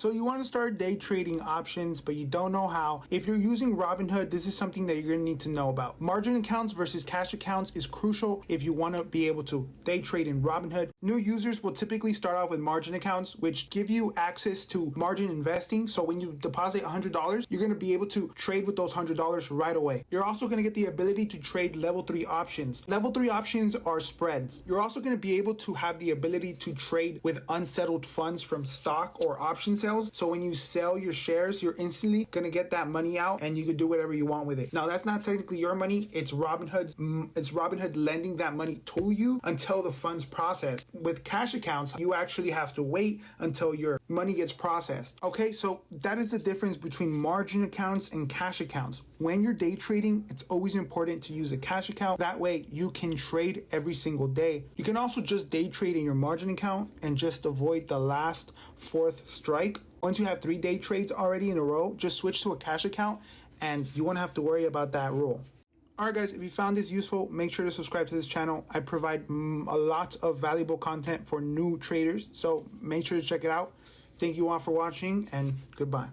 So you want to start day trading options, but you don't know how. If you're using Robinhood, this is something that you're going to need to know about. Margin accounts versus cash accounts is crucial if you want to be able to day trade in Robinhood. New users will typically start off with margin accounts, which give you access to margin investing. So when you deposit $100, you're going to be able to trade with those $100 right away. You're also going to get the ability to trade level 3 options. Level 3 options are spreads. You're also going to be able to have the ability to trade with unsettled funds from stock or option sales. So when you sell your shares, you're instantly going to get that money out and you can do whatever you want with it. Now, that's not technically your money. It's Robinhood lending that money to you until the funds process. With cash accounts, you actually have to wait until your money gets processed. Okay, so that is the difference between margin accounts and cash accounts. When you're day trading, it's always important to use a cash account. That way you can trade every single day. You can also just day trade in your margin account and just avoid the last fourth strike. Once you have 3 day trades already in a row, just switch to a cash account and you won't have to worry about that rule. Alright guys, if you found this useful, make sure to subscribe to this channel. I provide a lot of valuable content for new traders, so make sure to check it out. Thank you all for watching and goodbye.